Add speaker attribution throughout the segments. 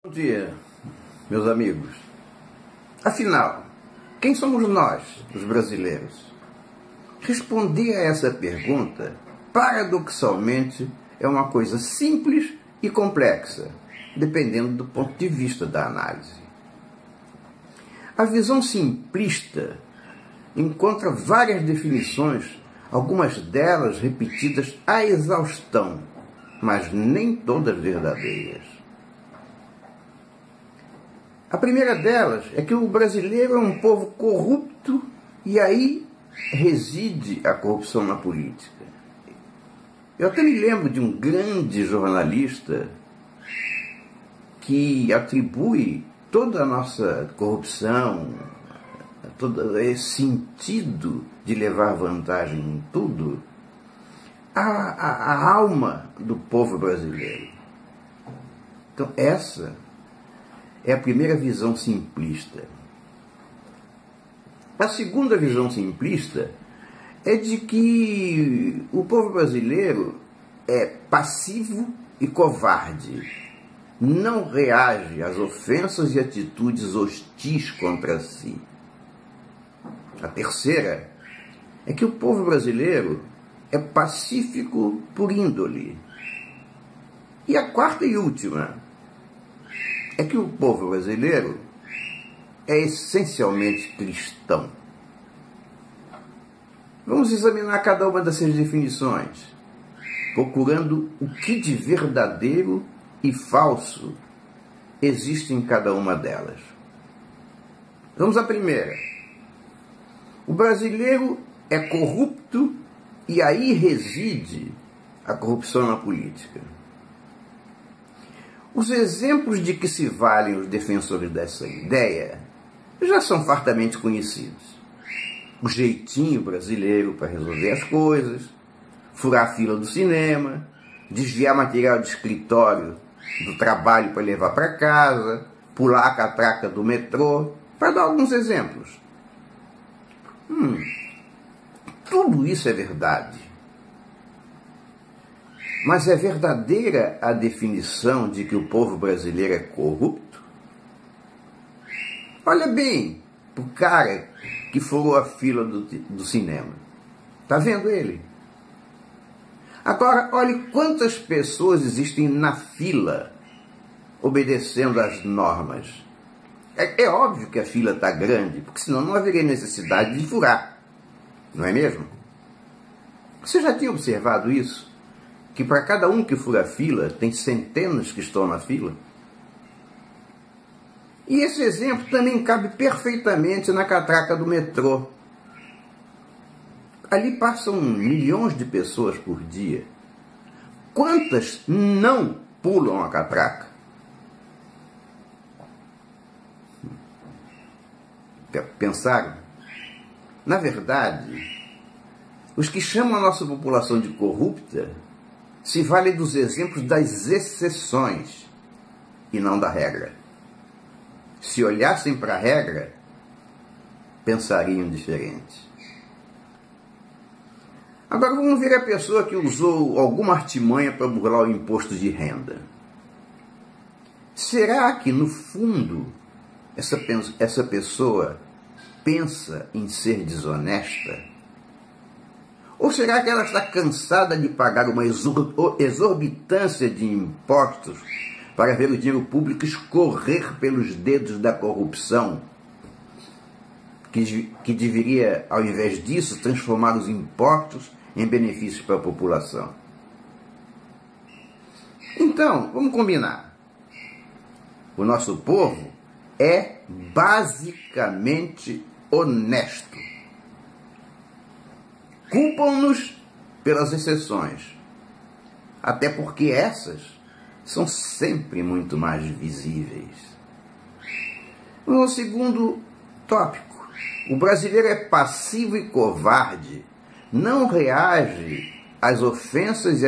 Speaker 1: Bom dia, meus amigos. Afinal, quem somos nós, os brasileiros? Responder a essa pergunta, paradoxalmente, é uma coisa simples e complexa, dependendo do ponto de vista da análise. A visão simplista encontra várias definições, algumas delas repetidas à exaustão, mas nem todas verdadeiras. A primeira delas é que o brasileiro é um povo corrupto e aí reside a corrupção na política. Eu até me lembro de um grande jornalista que atribui toda a nossa corrupção, todo esse sentido de levar vantagem em tudo, à alma do povo brasileiro. Então essa é a primeira visão simplista. A segunda visão simplista é de que o povo brasileiro é passivo e covarde, não reage às ofensas e atitudes hostis contra si. A terceira é que o povo brasileiro é pacífico por índole. E a quarta e última é que o povo brasileiro é essencialmente cristão. Vamos examinar cada uma dessas definições, procurando o que de verdadeiro e falso existe em cada uma delas. Vamos à primeira. O brasileiro é corrupto e aí reside a corrupção na política. Os exemplos de que se valem os defensores dessa ideia já são fartamente conhecidos. O jeitinho brasileiro para resolver as coisas, furar a fila do cinema, desviar material de escritório do trabalho para levar para casa, pular a catraca do metrô, para dar alguns exemplos. Tudo isso é verdade. Mas é verdadeira a definição de que o povo brasileiro é corrupto? Olha bem para o cara que furou a fila do cinema. Está vendo ele? Agora, olhe quantas pessoas existem na fila obedecendo às normas. É óbvio que a fila está grande, porque senão não haveria necessidade de furar. Não é mesmo? Você já tinha observado isso? Que para cada um que fura a fila, tem centenas que estão na fila? E esse exemplo também cabe perfeitamente na catraca do metrô. Ali passam milhões de pessoas por dia. Quantas não pulam a catraca? Pensaram? Na verdade, os que chamam a nossa população de corrupta se valem dos exemplos das exceções e não da regra. Se olhassem para a regra, pensariam diferente. Agora vamos ver a pessoa que usou alguma artimanha para burlar o imposto de renda. Será que, no fundo, essa pessoa pensa em ser desonesta? Ou será que ela está cansada de pagar uma exorbitância de impostos para ver o dinheiro público escorrer pelos dedos da corrupção, que deveria, ao invés disso, transformar os impostos em benefícios para a população? Então, vamos combinar. O nosso povo é basicamente honesto. Culpam-nos pelas exceções, até porque essas são sempre muito mais visíveis. No segundo tópico, o brasileiro é passivo e covarde, não reage às ofensas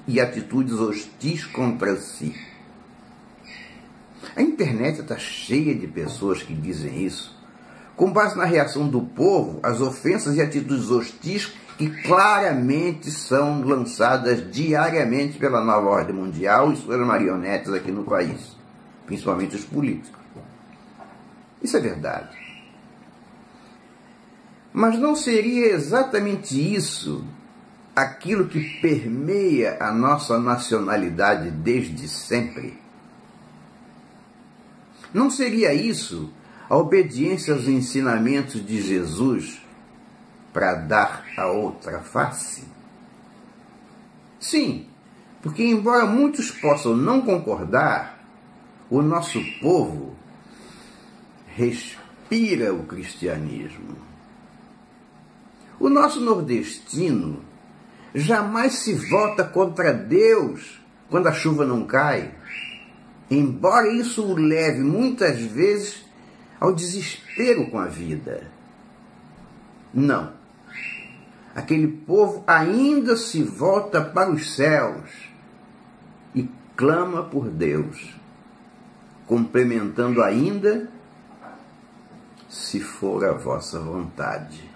Speaker 1: e atitudes hostis contra si. A internet está cheia de pessoas que dizem isso, com base na reação do povo às ofensas e atitudes hostis que claramente são lançadas diariamente pela nova ordem mundial e suas marionetes aqui no país. principalmente os políticos. Isso é verdade. Mas não seria exatamente isso aquilo que permeia a nossa nacionalidade desde sempre? Não seria isso a obediência aos ensinamentos de Jesus para dar a outra face? Sim, porque embora muitos possam não concordar, o nosso povo respira o cristianismo. O nosso nordestino jamais se volta contra Deus quando a chuva não cai, embora isso o leve muitas vezes ao desespero com a vida. Não. Aquele povo ainda se volta para os céus e clama por Deus, complementando ainda: se for a vossa vontade.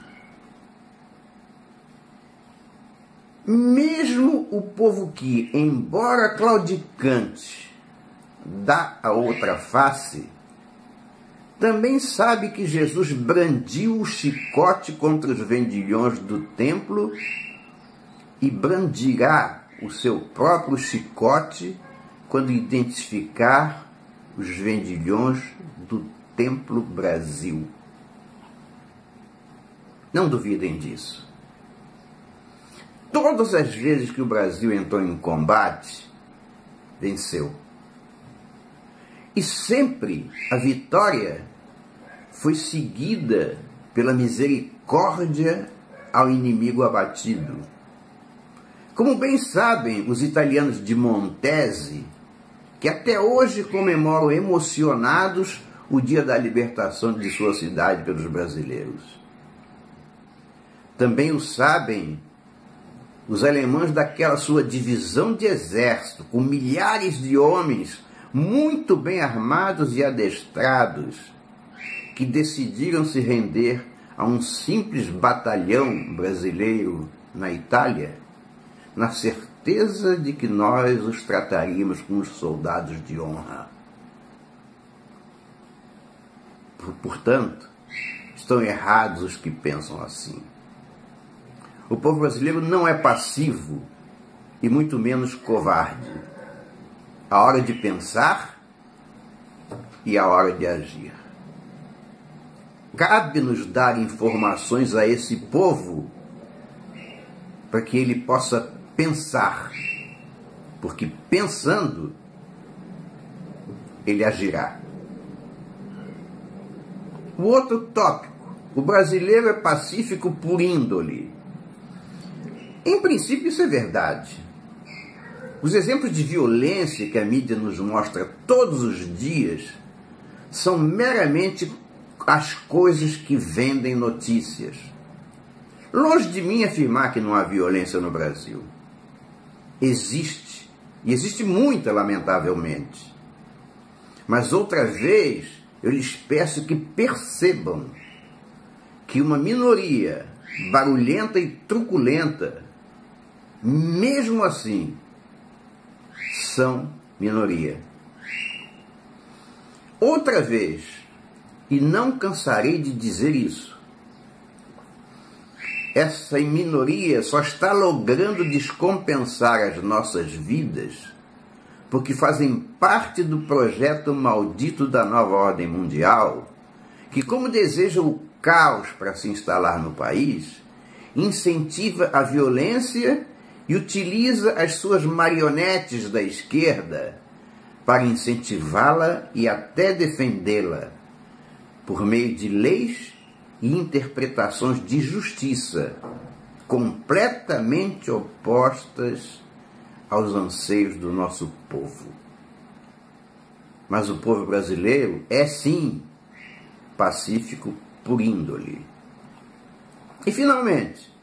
Speaker 1: Mesmo o povo que, embora claudicante, dá a outra face, também sabe que Jesus brandiu o chicote contra os vendilhões do templo e brandirá o seu próprio chicote quando identificar os vendilhões do Templo Brasil. Não duvidem disso. Todas as vezes que o Brasil entrou em combate, venceu. E sempre a vitória foi seguida pela misericórdia ao inimigo abatido. Como bem sabem os italianos de Montese, que até hoje comemoram emocionados o dia da libertação de sua cidade pelos brasileiros. Também o sabem os alemães daquela sua divisão de exército, com milhares de homens muito bem armados e adestrados, que decidiram se render a um simples batalhão brasileiro na Itália, na certeza de que nós os trataríamos como os soldados de honra. Portanto, estão errados os que pensam assim. O povo brasileiro não é passivo e muito menos covarde. A hora de pensar e a hora de agir. Cabe-nos dar informações a esse povo para que ele possa pensar, porque pensando ele agirá. O outro tópico: o brasileiro é pacífico por índole. Em princípio, isso é verdade. Os exemplos de violência que a mídia nos mostra todos os dias são meramente as coisas que vendem notícias. Longe de mim afirmar que não há violência no Brasil. Existe, e existe muita, lamentavelmente. Mas outra vez, eu lhes peço que percebam que uma minoria barulhenta e truculenta, mesmo assim, são minoria. Outra vez, e não cansarei de dizer isso, essa minoria só está logrando descompensar as nossas vidas porque fazem parte do projeto maldito da nova ordem mundial, que, como deseja o caos para se instalar no país, incentiva a violência e utiliza as suas marionetes da esquerda para incentivá-la e até defendê-la, por meio de leis e interpretações de justiça completamente opostas aos anseios do nosso povo. Mas o povo brasileiro é, sim, pacífico por índole. E, finalmente,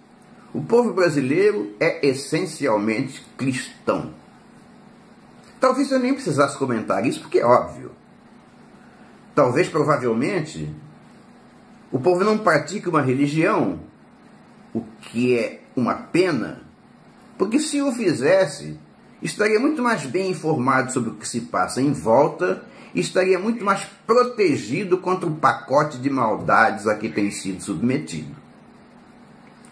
Speaker 1: o povo brasileiro é essencialmente cristão. Talvez eu nem precisasse comentar isso, porque é óbvio. Talvez, provavelmente, o povo não pratique uma religião, o que é uma pena, porque se o fizesse, estaria muito mais bem informado sobre o que se passa em volta e estaria muito mais protegido contra o pacote de maldades a que tem sido submetido.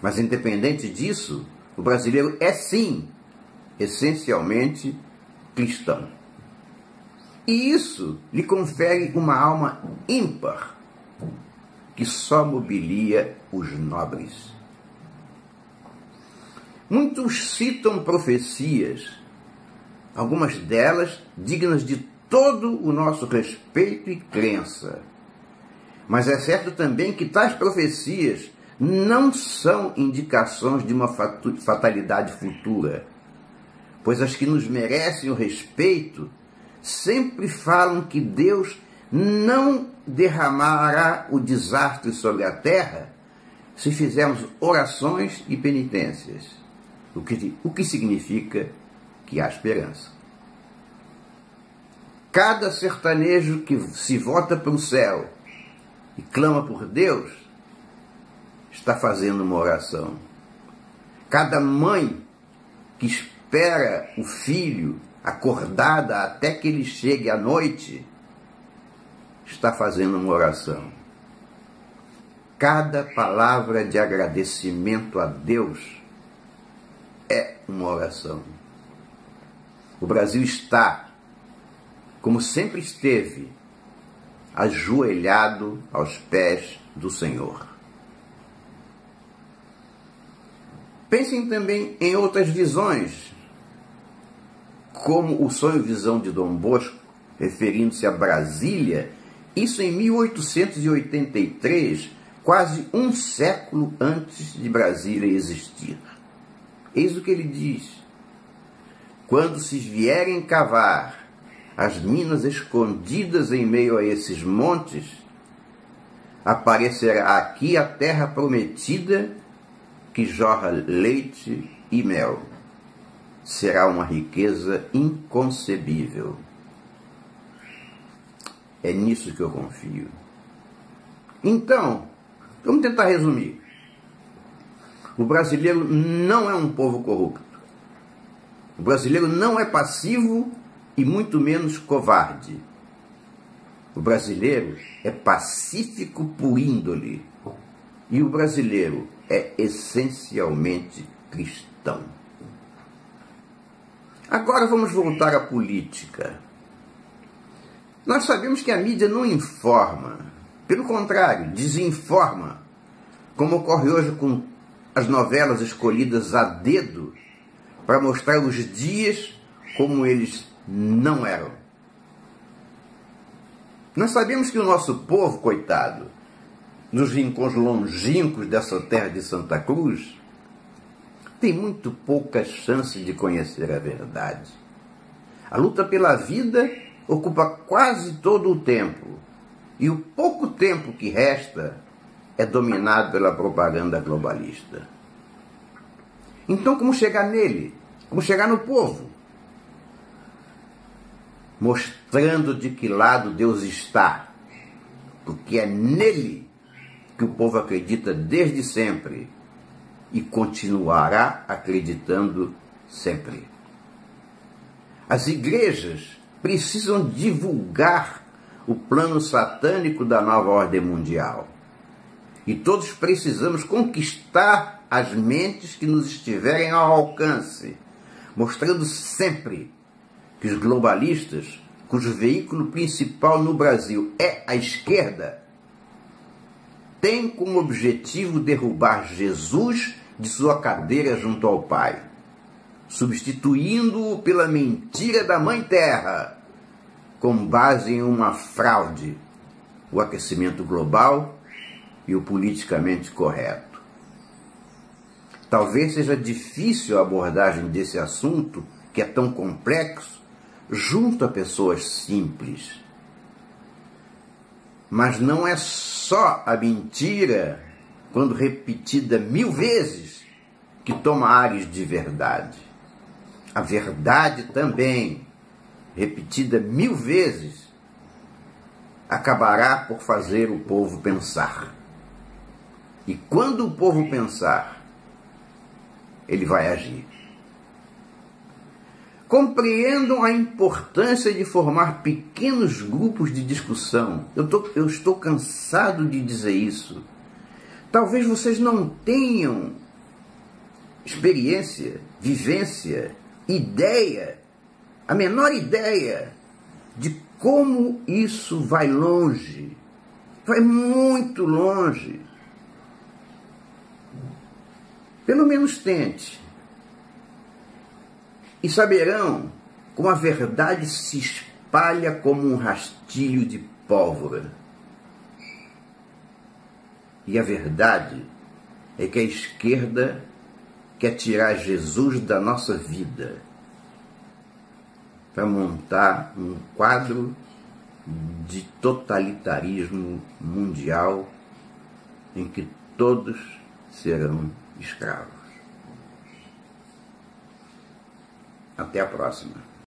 Speaker 1: Mas, independente disso, o brasileiro é sim, essencialmente, cristão. E isso lhe confere uma alma ímpar, que só mobilia os nobres. Muitos citam profecias, algumas delas dignas de todo o nosso respeito e crença. Mas é certo também que tais profecias não são indicações de uma fatalidade futura, pois as que nos merecem o respeito sempre falam que Deus não derramará o desastre sobre a terra se fizermos orações e penitências, o que significa que há esperança. Cada sertanejo que se volta para o céu e clama por Deus está fazendo uma oração. Cada mãe que espera o filho acordada até que ele chegue à noite está fazendo uma oração. Cada palavra de agradecimento a Deus é uma oração. O Brasil está, como sempre esteve, ajoelhado aos pés do Senhor. Pensem também em outras visões, como o sonho-visão de Dom Bosco, referindo-se a Brasília, isso em 1883, quase um século antes de Brasília existir. Eis o que ele diz: quando se vierem cavar as minas escondidas em meio a esses montes, aparecerá aqui a terra prometida que jorra leite e mel. Será uma riqueza inconcebível. É nisso que eu confio. Então, vamos tentar resumir. O brasileiro não é um povo corrupto. O brasileiro não é passivo e muito menos covarde. O brasileiro é pacífico por índole. E o brasileiro é essencialmente cristão. Agora vamos voltar à política. Nós sabemos que a mídia não informa, pelo contrário, desinforma, como ocorre hoje com as novelas escolhidas a dedo para mostrar os dias como eles não eram. Nós sabemos que o nosso povo, coitado, nos rincões longínquos dessa terra de Santa Cruz, tem muito pouca chance de conhecer a verdade. A luta pela vida ocupa quase todo o tempo, e o pouco tempo que resta é dominado pela propaganda globalista. Então, como chegar nele? Como chegar no povo? Mostrando de que lado Deus está, porque é nele que o povo acredita desde sempre e continuará acreditando sempre. As igrejas precisam divulgar o plano satânico da nova ordem mundial. E todos precisamos conquistar as mentes que nos estiverem ao alcance, mostrando sempre que os globalistas, cujo veículo principal no Brasil é a esquerda, têm como objetivo derrubar Jesus de sua cadeira junto ao Pai, substituindo-o pela mentira da Mãe Terra, com base em uma fraude, o aquecimento global e o politicamente correto. Talvez seja difícil a abordagem desse assunto, que é tão complexo, junto a pessoas simples. Mas não é só a mentira, quando repetida 1000 vezes, que toma ares de verdade. A verdade também, repetida 1000 vezes, acabará por fazer o povo pensar. E quando o povo pensar, ele vai agir. Compreendam a importância de formar pequenos grupos de discussão. Eu estou cansado de dizer isso. Talvez vocês não tenham experiência, vivência, ideia, a menor ideia de como isso vai longe. Vai muito longe. Pelo menos tente. E saberão como a verdade se espalha como um rastilho de pólvora. E a verdade é que a esquerda quer tirar Jesus da nossa vida para montar um quadro de totalitarismo mundial em que todos serão escravos. Até a próxima.